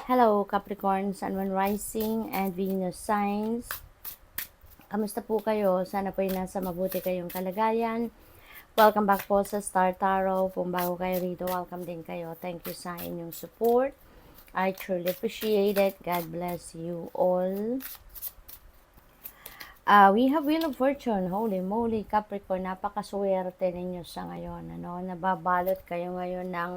Hello Capricorn, Sun, Moon, Rising, and Venus signs. Kamusta po kayo? Sana po ay nasa mabuti kayong kalagayan. Welcome back po sa Star Tarot. Kung bago kayo rito, welcome din kayo. Thank you sa inyong support. I truly appreciate it. God bless you all. We have Wheel of Fortune. Holy moly, Capricorn, napakaswerte ninyo sa ngayon. Nababalot kayo ngayon ng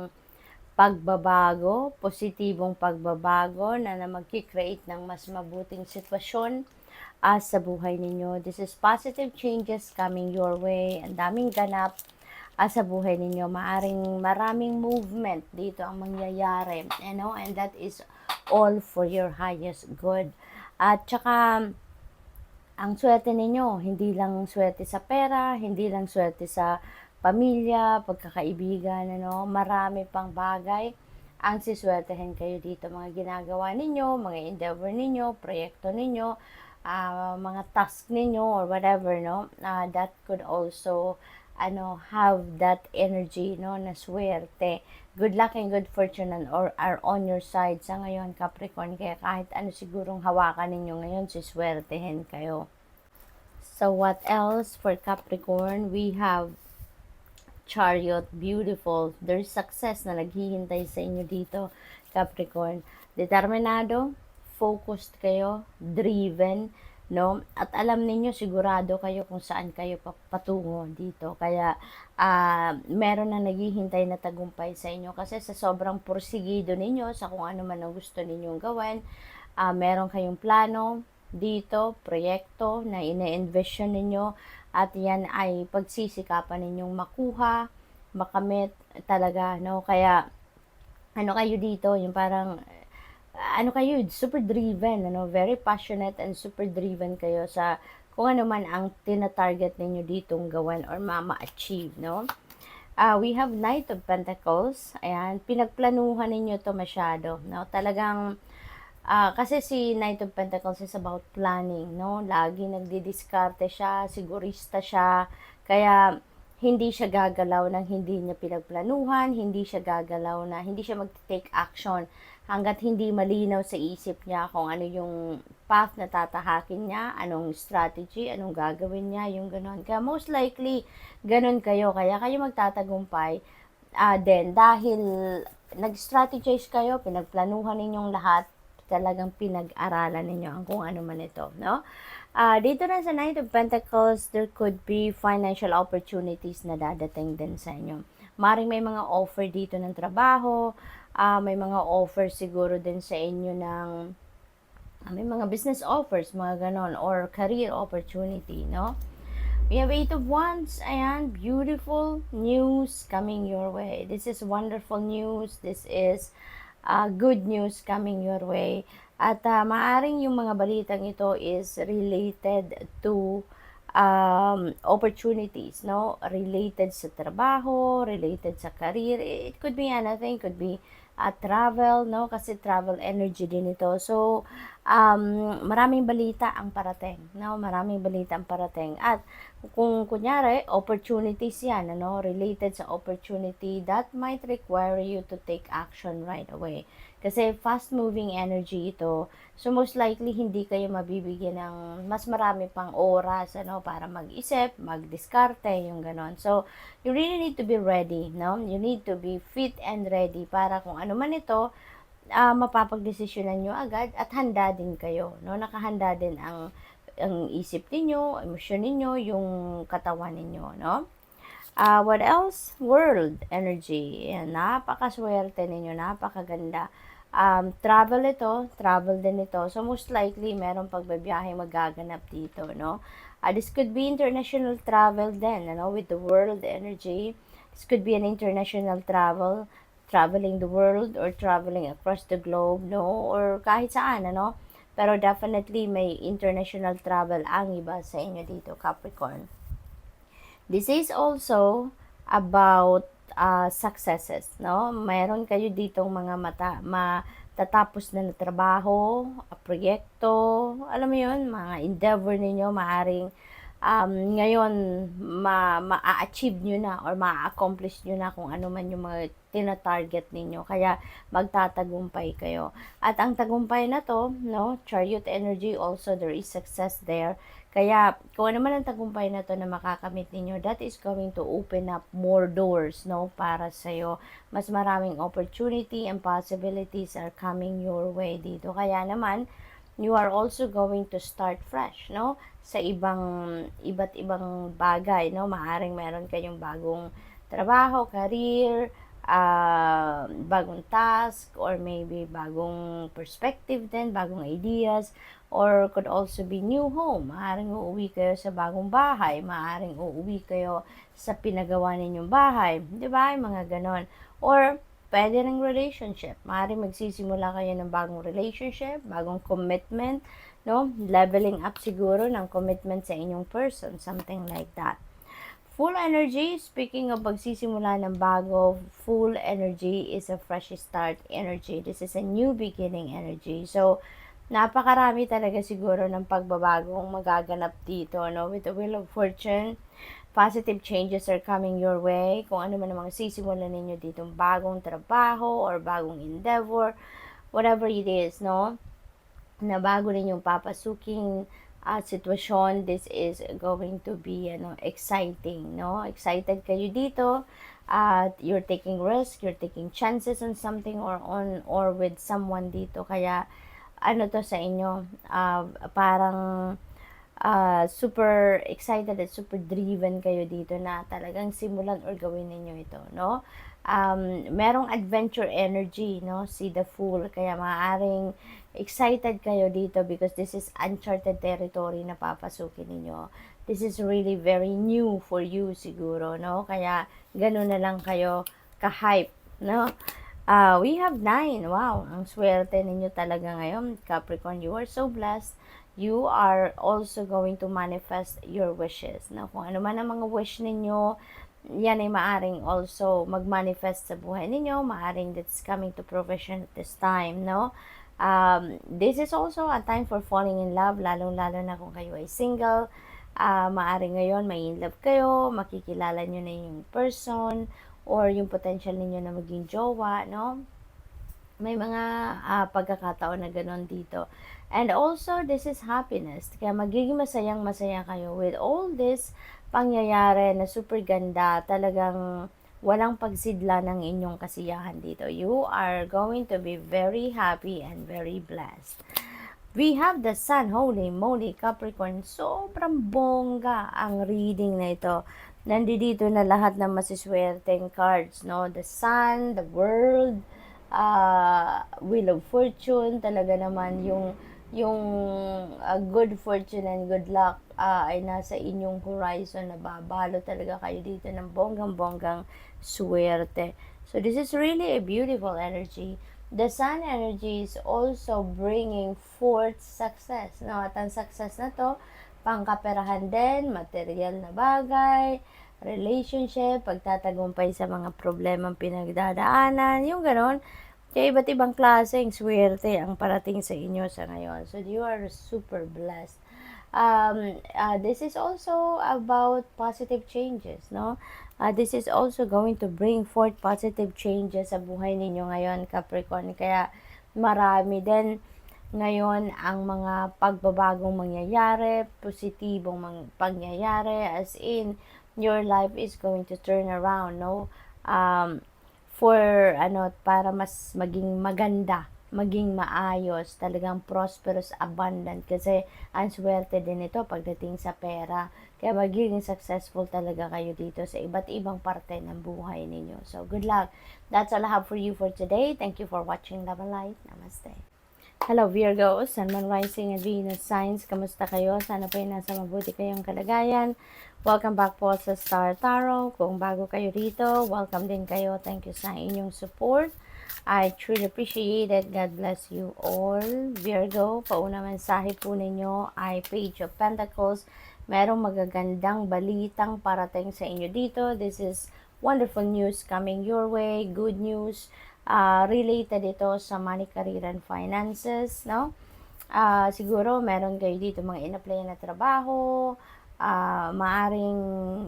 pagbabago, positibong pagbabago na magki-create ng mas mabuting sitwasyon sa buhay ninyo. This is positive changes coming your way. Ang daming ganap sa buhay ninyo. Maraming movement dito ang mangyayari. And that is all for your highest good. At saka, ang swerte ninyo, hindi lang swerte sa pera, hindi lang swerte sa pamilya, pagkakaibigan, marami pang bagay ang siswertehin kayo dito. Mga ginagawa ninyo, mga endeavor ninyo, proyekto ninyo, mga task ninyo, or whatever, that could also, have that energy, na swerte. Good luck and good fortune are on your side sa ngayon, Capricorn. Kaya kahit ano sigurong hawakan ninyo ngayon, siswertehin kayo. So what else for Capricorn? We have Chariot, beautiful. There's success na naghihintay sa inyo dito, Capricorn. Determinado, focused kayo, driven, At alam niyo sigurado kayo kung saan kayo patungo dito. Kaya meron na naghihintay na tagumpay sa inyo kasi sa sobrang porsigido ninyo sa kung ano man ang gusto ninyong gawin, meron kayong plano dito, proyekto na ine-envision ninyo, at yan ay pagsisikapan ninyong makuha, makamit talaga, Kaya kayo dito, yung parang kayo, super driven, very passionate and super driven kayo sa kung ano man ang tina-target ninyo ditong gawin or ma-achieve, we have Knight of Pentacles. Ayan, pinagplanuhan ninyo to masyado, Talagang kasi si Knight of Pentacles is about planning, Lagi nagdidiskarte siya, sigurista siya, kaya hindi siya gagalaw ng hindi niya pinagplanuhan, hindi siya gagalaw na hindi siya mag-take action hanggat hindi malinaw sa isip niya kung ano yung path na tatahakin niya, anong strategy, anong gagawin niya, yung ganon. Kaya most likely, ganon kayo. Kaya kayo magtatagumpay din dahil nag-strategize kayo, pinagplanuhan ninyong lahat, talagang pinag-aralan ninyo ang kung ano man ito, dito na sa Knight of Pentacles, there could be financial opportunities na dadating din sa inyo. Maring may mga offer dito ng trabaho, may mga offer siguro din sa inyo ng may mga business offers, mga ganon, or career opportunity, We have 8 of Wands. Ayan, beautiful news coming your way. This is wonderful news. This is good news coming your way. At maaring yung mga balitang ito is related to opportunities, Related sa trabaho, related sa career. It could be anything, could be travel, Kasi travel energy din ito. So, maraming balita ang parating, Maraming balita ang parating. At kung kunyari, opportunities yan, Related sa opportunity, that might require you to take action right away. Kasi fast-moving energy ito. So, most likely, hindi kayo mabibigyan ng mas marami pang oras, para mag-isip, mag-diskarte, yung ganon. So, you really need to be ready, You need to be fit and ready para kung ano man ito, mapapagdesisyonan nyo agad at handa din kayo, Nakahanda din ang isip ninyo, emosyon ninyo, yung katawan ninyo, what else? World energy. Yan, napakaswerte ninyo, napakaganda. Travel din ito. So, most likely, meron pagbabiyahe magaganap dito, this could be international travel din, with the world energy. This could be an international travel, traveling the world or traveling across the globe, or kahit saan, Pero definitely, may international travel ang iba sa inyo dito, Capricorn. This is also about successes, Mayroon kayo ditong mga matatapos na trabaho, proyekto, alam mo yun, mga endeavor ninyo, maaring ngayon ma-a-achieve nyo na or ma-accomplish nyo na kung ano man yung mga tina-target ninyo. Kaya magtatagumpay kayo. At ang tagumpay na to, no, Chariot energy, also there is success there. Kaya kung ano man ang tagumpay na to na makakamit ninyo, that is going to open up more doors, no, para sa'yo. Mas maraming opportunity and possibilities are coming your way dito. Kaya naman, you are also going to start fresh, no? Sa iba't ibang bagay, no? Maaring meron kayong bagong trabaho, career, bagong task, or maybe bagong perspective din, bagong ideas, or could also be new home. Maaring uuwi kayo sa bagong bahay, maaring uuwi kayo sa pinagawa ninyong bahay, di ba? Mga ganon. Or pwede ring relationship. Maaaring magsisimula kayo ng bagong relationship, bagong commitment, no? Leveling up siguro ng commitment sa inyong person, something like that. Full energy, speaking of magsisimula ng bago, full energy is a fresh start energy. This is a new beginning energy. So, napakarami talaga siguro ng pagbabagong magaganap dito, no? With the Wheel of Fortune, positive changes are coming your way. Kung ano man ang mga sisimulan ninyo ditong bagong trabaho or bagong endeavor, whatever it is, no? Na bago ninyong papasuking sitwasyon, this is going to be exciting, no? Excited kayo dito at you're taking risk, you're taking chances on something or with someone dito. Kaya ano to sa inyo, parang super excited at super driven kayo dito na talagang simulan or gawin ninyo ito, no? Merong adventure energy, no? See the Fool. Kaya maaaring excited kayo dito because this is uncharted territory na papasukin ninyo. This is really very new for you siguro, no? Kaya ganun na lang kayo ka-hype, no? We have 9. Wow, ang swerte ninyo talaga ngayon, Capricorn. You are so blessed. You are also going to manifest your wishes. Na kung ano man ang mga wish ninyo, yan ay maaring also mag-manifest sa buhay ninyo. Maaring that's coming to fruition at this time, no? This is also a time for falling in love, lalong-lalo na kung kayo ay single. Maaring ngayon may in love kayo, makikilala nyo na yung person, or yung potential ninyo na maging jowa, no? May mga pagkakataon na gano'n dito. And also, this is happiness. Kaya magiging masayang-masaya kayo with all this pangyayari na super ganda. Talagang walang pagsidla ng inyong kasiyahan dito. You are going to be very happy and very blessed. We have the Sun. Holy moly, Capricorn. Sobrang bongga ang reading na ito. Nandito na lahat ng masiswerteng cards, no? The Sun, the World, Wheel of Fortune, talaga naman yung good fortune and good luck ay nasa inyong horizon. Nababalo talaga kayo dito ng bonggang-bonggang swerte. So this is really a beautiful energy. The Sun energy is also bringing forth success, no? At ang success na to, pangkaperahan din, material na bagay, relationship, pagtatagumpay sa mga problemang pinagdadaanan, yung ganon. Kaya iba't ibang klaseng swerte ang parating sa inyo sa ngayon. So, you are super blessed. This is also about positive changes, no? This is also going to bring forth positive changes sa buhay ninyo ngayon, Capricorn. Kaya marami din ngayon ang mga pagbabagong mangyayari, positibong pangyayari, as in, your life is going to turn around, no? Para mas maging maganda, maging maayos, talagang prosperous, abundant, kasi ang swerte din ito pagdating sa pera. Kaya magiging successful talaga kayo dito sa iba't ibang parte ng buhay ninyo. So, good luck. That's all I have for you for today. Thank you for watching Love and Light. Namaste. Hello Virgo, Sun, Moon, Rising, and Venus signs. Kamusta kayo? Sana po ay nasa mabuti kayong kalagayan. Welcome back po sa Star Tarot. Kung bago kayo rito, welcome din kayo. Thank you sa inyong support. I truly appreciate it. God bless you all. Virgo, pauna mensahe po ninyo ay Page of Pentacles. Merong magagandang balitang parating sa inyo dito. This is wonderful news coming your way. Good news. Related ito sa money, career, and finances, no? Siguro meron kayo dito mga in-apply na trabaho, maaring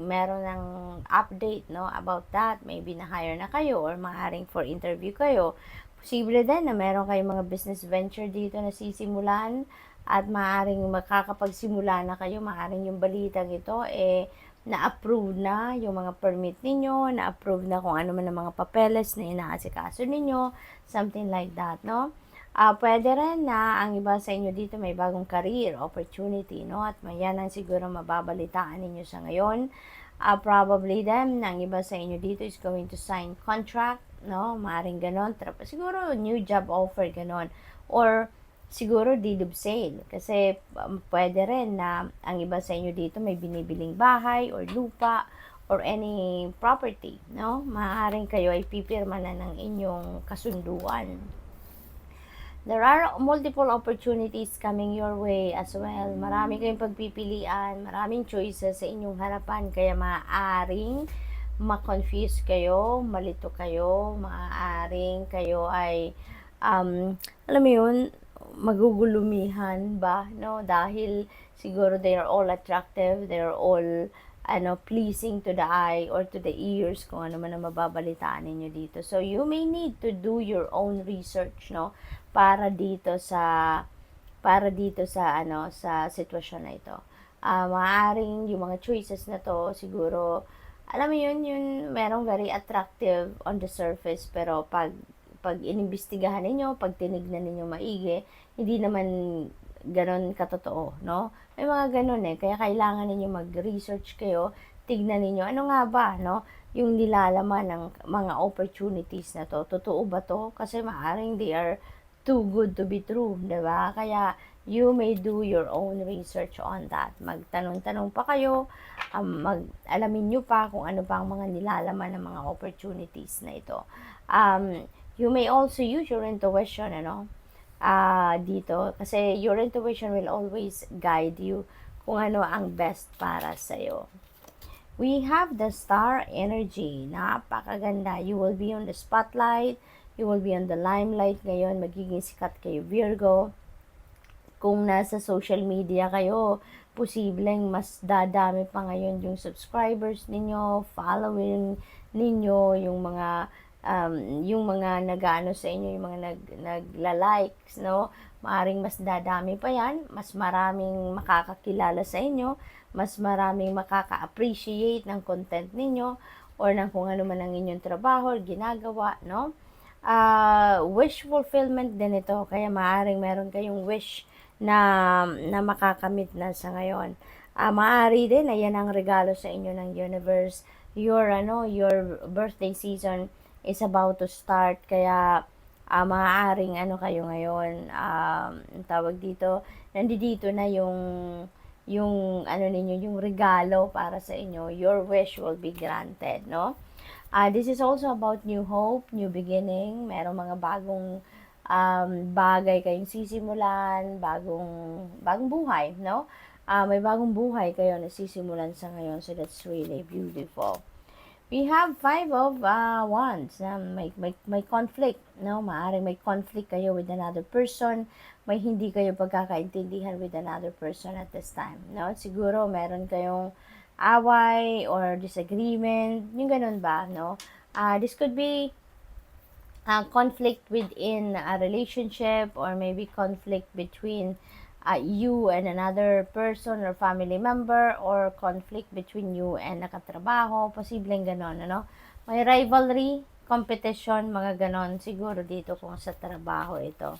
meron ng update, no, about that. Maybe na-hire na kayo or maaring for interview kayo. Posible din na meron kayong mga business venture dito na sisimulan at maaring makakapagsimula na kayo. Maaring yung balitang ito, na-approve na yung mga permit ninyo, na-approve na kung ano man ang mga papeles na inaasikaso ninyo, something like that, no? Pwede rin na ang iba sa inyo dito may bagong career opportunity, no? At yan ang siguro mababalitaan ninyo sa ngayon. Probably then, ang iba sa inyo dito is going to sign contract, no? Maaring ganon. Tapos siguro new job offer, ganon. Or siguro deed of sale. Kasi pwede rin na ang iba sa inyo dito may binibiling bahay or lupa or any property, no? Maaaring kayo ay pipirma na ng inyong kasunduan. There are multiple opportunities coming your way as well. Marami kayong pagpipilian, maraming choices sa inyong harapan, kaya maaaring ma-confuse kayo, malito kayo, maaaring kayo ay, alam mo yun, magugulumihan ba, no? Dahil siguro they are all attractive, they are all pleasing to the eye or to the ears, kung ano man ang mababalitaan ninyo dito. So, you may need to do your own research, no? Para dito sa sa sitwasyon na ito. Maaaring yung mga choices na to siguro, alam mo yun, merong very attractive on the surface, pero pag inimbestigahan ninyo, pag tinignan ninyo maigi, hindi naman ganon katotoo, no? May mga ganon kaya kailangan ninyo mag-research kayo, tignan ninyo, ano nga ba, no? Yung nilalaman ng mga opportunities na to, totoo ba to? Kasi maaaring they are too good to be true, di ba? Kaya you may do your own research on that. Magtanong-tanong pa kayo, alamin nyo pa kung ano pa ang mga nilalaman ng mga opportunities na ito. You may also use your intuition, dito. Kasi your intuition will always guide you kung ano ang best para sa'yo. We have the star energy. Napakaganda. You will be on the spotlight. You will be on the limelight ngayon. Magiging sikat kayo, Virgo. Kung nasa social media kayo, posibleng mas dadami pa ngayon yung subscribers ninyo, following ninyo, yung mga nag-ano sa inyo, yung mga nagla-likes, no? Maaring mas dadami pa yan, mas maraming makakakilala sa inyo, mas maraming makaka-appreciate ng content ninyo, or ng kung ano man ang inyong trabaho, or ginagawa, no? Wish fulfillment din ito, kaya maaring meron kayong wish na makakamit na sa ngayon. Maaari din na yan ang regalo sa inyo ng universe. Your birthday season is about to start, kaya maaaring kayo ngayon, tawag dito, nandito na yung ninyo, yung regalo para sa inyo. Your wish will be granted, no? This is also about new hope, new beginning. Merong mga bagong bagay kayong sisimulan, bagong buhay, no? May bagong buhay kayo na sisimulan sa ngayon, so that's really beautiful. We have 5 of Wands na may conflict, no? Maaring may conflict kayo with another person, may hindi kayo pagkakaintindihan with another person at this time, no? Siguro meron kayong away or disagreement, yung ganun ba, no? This could be conflict within a relationship, or maybe conflict between you and another person or family member, or conflict between you and nakatrabaho, posibleng ganon, may rivalry, competition, mga ganon siguro dito kung sa trabaho ito.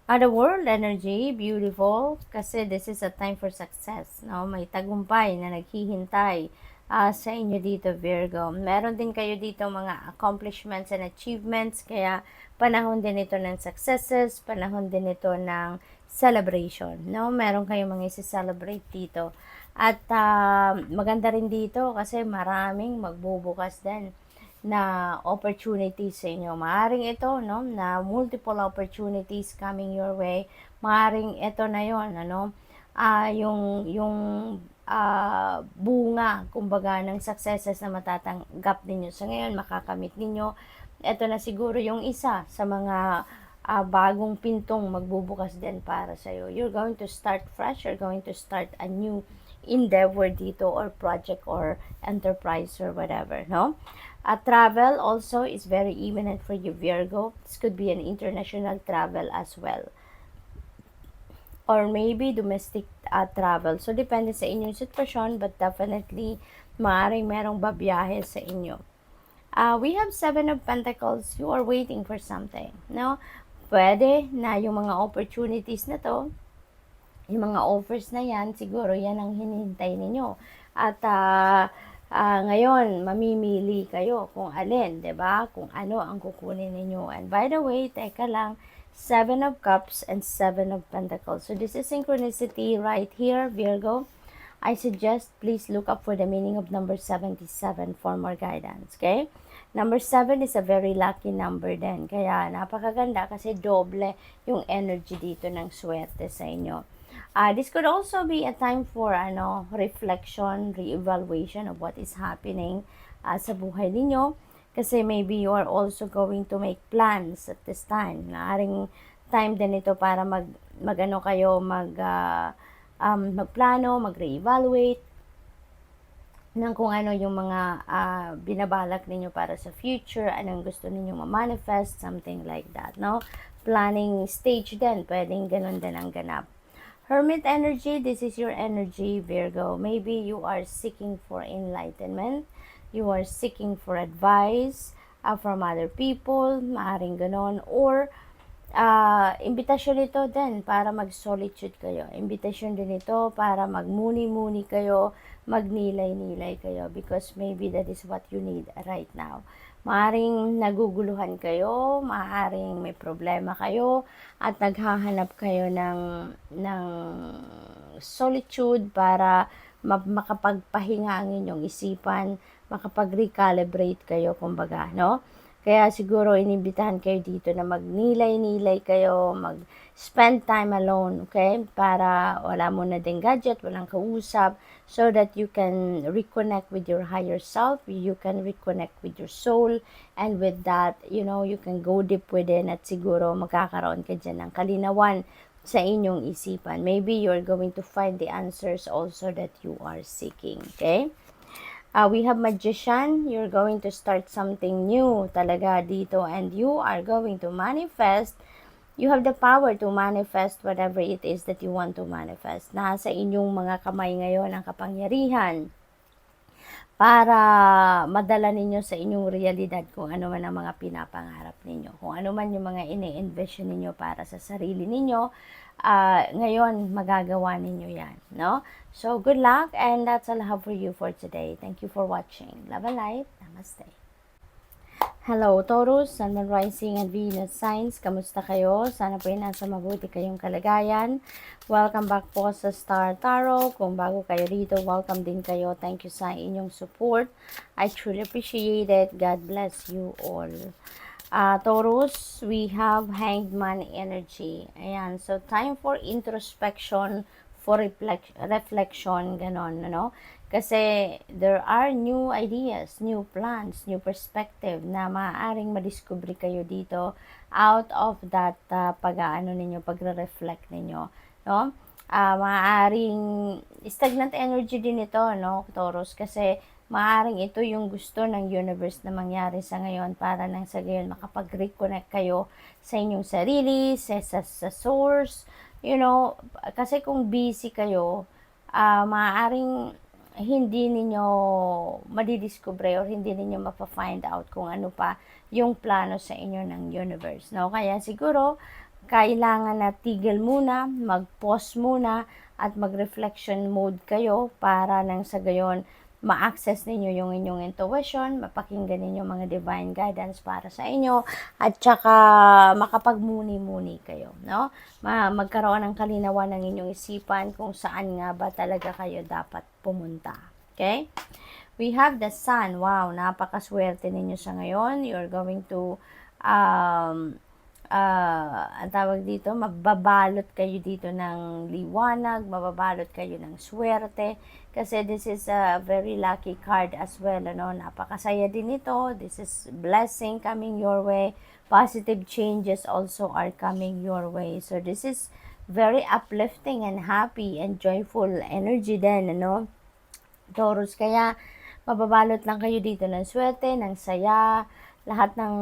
The world energy, beautiful, kasi this is a time for success, no? May tagumpay na naghihintay sa inyo dito, Virgo. Meron din kayo dito mga accomplishments and achievements, kaya panahon din ito ng successes, panahon din ito ng celebration, no? Meron kayong mga isi-celebrate dito. At maganda rin dito kasi maraming magbubukas din na opportunities sa inyo. Maaring ito, no, na multiple opportunities coming your way. Maaring ito na yon, yung bunga, kumbaga, ng successes na matatanggap ninyo sa ngayon, makakamit ninyo. Ito na siguro yung isa sa mga bagong pintong magbubukas din para sa'yo. You're going to start fresh, you're going to start a new endeavor dito or project or enterprise or whatever, no? Travel also is very imminent for you, Virgo. This could be an international travel as well. Or maybe domestic travel. So, depende sa inyong sitwasyon, but definitely, maaaring merong babiyahe sa inyo. We have Seven of Pentacles. You are waiting for something, no? Pwede na yung mga opportunities na to, yung mga offers na yan, siguro yan ang hinihintay ninyo. At ngayon, mamimili kayo kung alin, 'di ba? Kung ano ang kukunin ninyo. And by the way, teka lang, Seven of Cups and Seven of Pentacles. So this is synchronicity right here, Virgo. I suggest please look up for the meaning of number 77 for more guidance, okay? Number 7 is a very lucky number din. Kaya napakaganda kasi doble yung energy dito ng swerte sa inyo. This could also be a time for reflection, re-evaluation of what is happening sa buhay ninyo. Kasi maybe you are also going to make plans at this time. Naaring time din ito para magplano, mag-re-evaluate ng kung ano yung mga binabalak ninyo para sa future, anong gusto ninyo ma-manifest, something like that, no? Planning stage din, pwedeng ganun din ang ganap. Hermit energy, this is your energy, Virgo. Maybe you are seeking for enlightenment. You are seeking for advice from other people, maaring ganon. Or, imbitasyon ito din para mag-solitude kayo. Imbitasyon din ito para magmuni-muni kayo, magnilay-nilay kayo. Because maybe that is what you need right now. Maaring naguguluhan kayo, maaring may problema kayo, at naghahanap kayo ng solitude para makapagpahinga ang inyong isipan, makapag-recalibrate kayo, kumbaga, no? Kaya siguro inibitahan kayo dito na magnilay-nilay kayo, mag-spend time alone, okay? Para wala mo na din gadget, walang kausap, so that you can reconnect with your higher self, you can reconnect with your soul, and with that, you can go deep within at siguro magkakaroon ka dyan ng kalinawan sa inyong isipan. Maybe you're going to find the answers also that you are seeking, okay? We have Magician. You're going to start something new talaga dito, and you are going to manifest. You have the power to manifest whatever it is that you want to manifest. Nasa inyong mga kamay ngayon ang kapangyarihan para madala ninyo sa inyong realidad kung ano man ang mga pinapangarap ninyo. Kung ano man yung mga ini-envision ninyo para sa sarili ninyo, ngayon magagawa ninyo yan, no? So, good luck, and that's all I have for you for today. Thank you for watching. Love and light. Namaste. Hello, Taurus, Sun, Moon, Rising, and Venus signs. Kamusta kayo? Sana po nasa mabuti kayong kalagayan. Welcome back po sa Star Tarot. Kung bago kayo dito, welcome din kayo. Thank you sa inyong support. I truly appreciate it. God bless you all. Taurus, we have Hanged Man energy. Ayan, so time for introspection, for reflection, ganon, ano? Kasi there are new ideas, new plans, new perspective na maaaring madiscover kayo dito out of that pagre-reflect ninyo, no? Maaaring stagnant energy din ito, no, Taurus, kasi maaaring ito yung gusto ng universe na mangyari sa ngayon para nang sa gayon makapag-reconnect kayo sa inyong sarili, sa source, kasi kung busy kayo, maaaring hindi ninyo madidiscover or hindi ninyo mapa-find out kung ano pa yung plano sa inyo ng universe, no? Kaya siguro, kailangan na tigil muna, mag-pause muna, at mag-reflection mode kayo para nang sa gayon ma-access ninyo yung inyong intuition, mapakinggan ninyo mga divine guidance para sa inyo, at saka makapagmuni-muni kayo, no? Magkaroon ng kalinawan ng inyong isipan kung saan nga ba talaga kayo dapat pumunta. Okay? We have the Sun. Wow, napakaswerte ninyo sa ngayon. You're going to ang tawag dito, mababalot kayo dito ng liwanag, mababalot kayo ng swerte, kasi this is a very lucky card as well, ano? Napakasaya din ito. This is blessing coming your way. Positive changes also are coming your way. So this is very uplifting and happy and joyful energy din, ano, Taurus. Kaya mababalot lang kayo dito ng swerte, ng saya, lahat ng,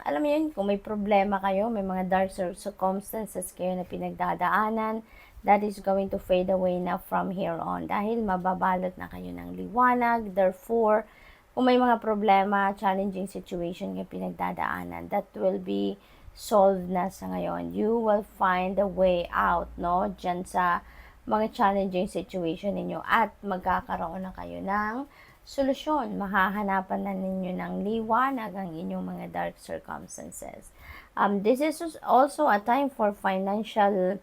alam mo yun, kung may problema kayo, may mga dark circumstances kayo na pinagdadaanan, that is going to fade away na from here on. Dahil mababalot na kayo ng liwanag, therefore, kung may mga problema, challenging situation kayo pinagdadaanan, that will be solved na sa ngayon. You will find a way out, no? Diyan sa mga challenging situation ninyo at magkakaroon na kayo ng solusyon. Mahahanapan na ninyo ng liwanag ang inyong mga dark circumstances. This is also a time for financial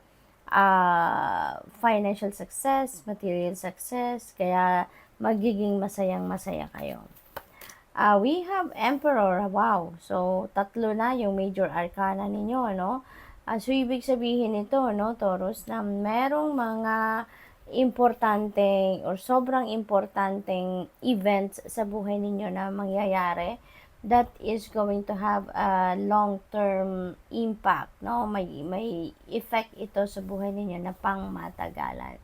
success, material success, kaya magiging masayang-masaya kayo. We have Emperor, wow. So, tatlo na yung major arcana ninyo, no? So, ibig sabihin nito, no, Taurus, na merong mga importanteng or sobrang importanteng events sa buhay ninyo na mangyayari that is going to have a long-term impact, no? May effect ito sa buhay ninyo na pangmatagalan.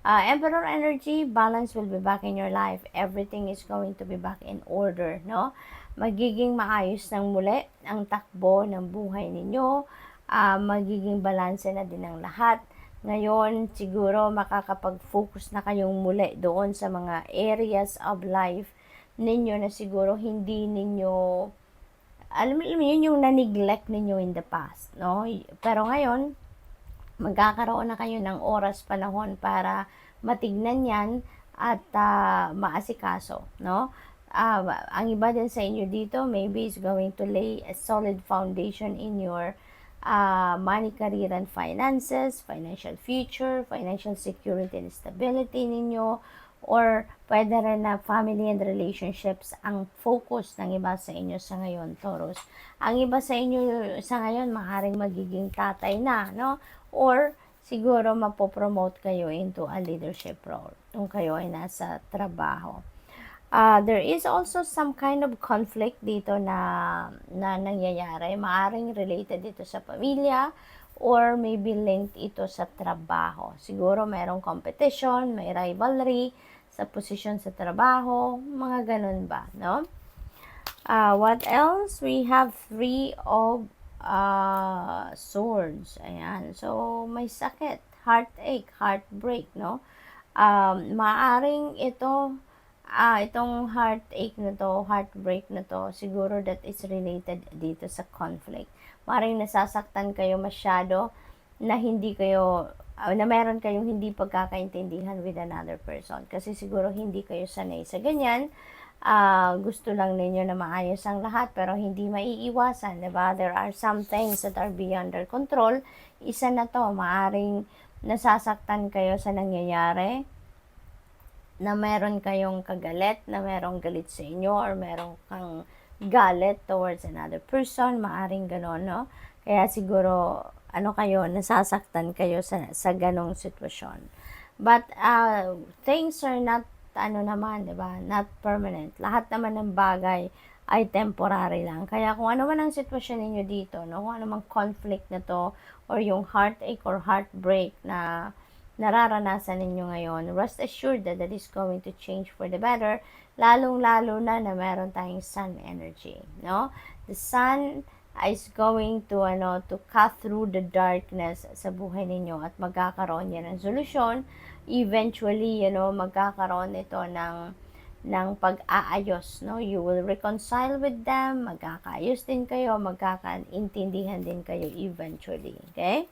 Emperor energy, balance will be back in your life. Everything is going to be back in order, no? Magiging maayos ng muli ang takbo ng buhay ninyo. Magiging balanse na din ang lahat. Ngayon, siguro makakapag-focus na kayong muli doon sa mga areas of life ninyo na siguro hindi ninyo, alam mo yun, yung na-neglect ninyo in the past, no? Pero ngayon, magkakaroon na kayo ng oras, panahon para matignan yan at maasikaso, no? Ang iba din sa inyo dito, maybe is going to lay a solid foundation in your money, career, and finances, financial future, financial security and stability ninyo, or pwede rin na family and relationships ang focus ng iba sa inyo sa ngayon, Taurus. Ang iba sa inyo sa ngayon, maaaring magiging tatay na, no? Or siguro mapopromote kayo into a leadership role kung kayo ay nasa trabaho. There is also some kind of conflict dito na nangyayari. Maaring related dito sa pamilya or maybe linked ito sa trabaho. Siguro mayroong competition, may rivalry sa posisyon sa trabaho, mga ganun ba, no? What else? We have 3 of swords. Ayan. So, may sakit, heartache, heartbreak, no? Maaring itong heartache na to, heartbreak na to, siguro that is related dito sa conflict. Maaring nasasaktan kayo masyado na na meron kayong hindi pagkakaintindihan with another person. Kasi siguro hindi kayo sanay sa ganyan. Gusto lang ninyo na maayos ang lahat pero hindi maiiwasan, diba? There are some things that are beyond our control. Isa na to, maaring nasasaktan kayo sa nangyayari, na meron kayong kagalit, na merong galit sa inyo, or meron kang galit towards another person, maaring gano'n, no? Kaya siguro, nasasaktan kayo sa ganong sitwasyon. But, things are not, diba, not permanent. Lahat naman ng bagay ay temporary lang. Kaya kung ano man ang sitwasyon ninyo dito, no, kung ano man conflict na to, or yung heartache or heartbreak na nararanasan ninyo ngayon, rest assured that is going to change for the better, lalong-lalo na meron tayong sun energy, no? The sun is going to cut through the darkness sa buhay ninyo at magkakaroon yan ng solusyon. Eventually, magkakaroon ito ng pag-aayos, no? You will reconcile with them, magkakaayos din kayo, magkakaintindihan din kayo eventually, okay?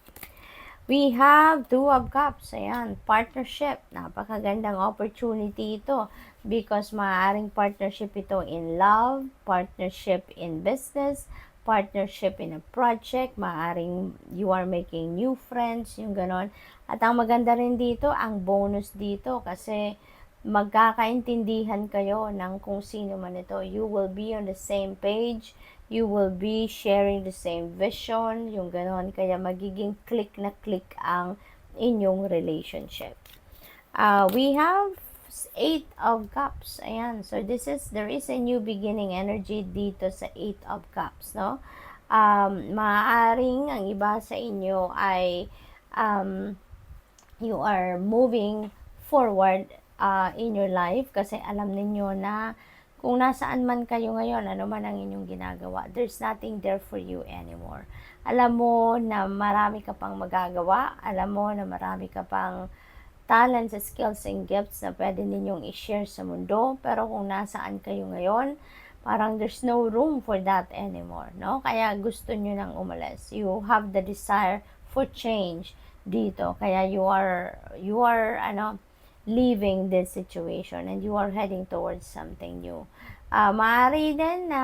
We have 2 of Cups. Ayan, partnership. Napakagandang opportunity ito because maaaring partnership ito in love, partnership in business, partnership in a project, maaaring you are making new friends, yung ganon. At ang maganda rin dito, ang bonus dito kasi magkakaintindihan kayo ng kung sino man ito. You will be on the same page, you will be sharing the same vision, yung ganon. Kaya magiging click na click ang inyong relationship. We have 8 of Cups. Ayan. So, there is a new beginning energy dito sa 8 of Cups, no? Maaaring ang iba sa inyo ay you are moving forward in your life kasi alam ninyo na kung nasaan man kayo ngayon, ano man ang inyong ginagawa, there's nothing there for you anymore. Alam mo na marami ka pang magagawa, alam mo na marami ka pang talents, skills, and gifts na pwede ninyong i-share sa mundo, pero kung nasaan kayo ngayon, parang there's no room for that anymore, no? Kaya gusto nyo nang umalis. You have the desire for change dito. Kaya you are leaving this situation and you are heading towards something new. Maaari din na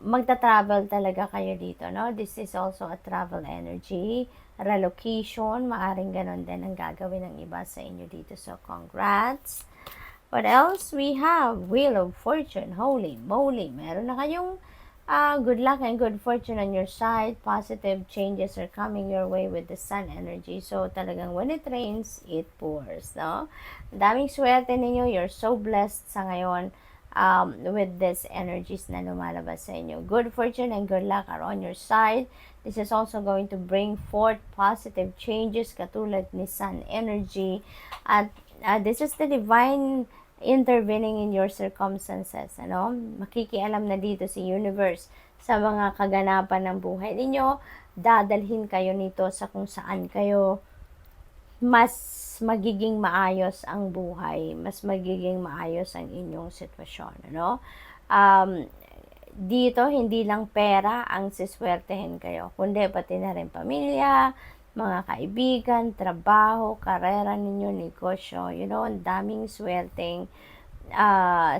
magta-travel talaga kayo dito, no? This is also a travel energy, relocation, maaring ganon din ang gagawin ng iba sa inyo dito. So, congrats! What else? We have Wheel of Fortune. Holy moly! Meron na kayong good luck and good fortune on your side. Positive changes are coming your way with the sun energy. So, talagang when it rains, it pours, no? Daming swerte ninyo. You're so blessed sa ngayon with these energies na lumalabas sa inyo. Good fortune and good luck are on your side. This is also going to bring forth positive changes katulad ni sun energy. At this is the divine intervening in your circumstances, ano? Makikialam na dito si universe sa mga kaganapan ng buhay ninyo. Dadalhin kayo nito sa kung saan kayo mas magiging maayos ang buhay, mas magiging maayos ang inyong sitwasyon, ano? Dito, hindi lang pera ang siswertehin kayo, kundi pati na rin pamilya, mga kaibigan, trabaho, karera ninyo, negosyo, ang daming swerteng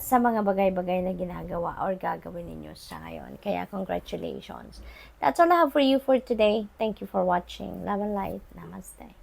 sa mga bagay-bagay na ginagawa or gagawin ninyo sa ngayon. Kaya congratulations. That's all I have for you for today. Thank you for watching. Love and light. Namaste.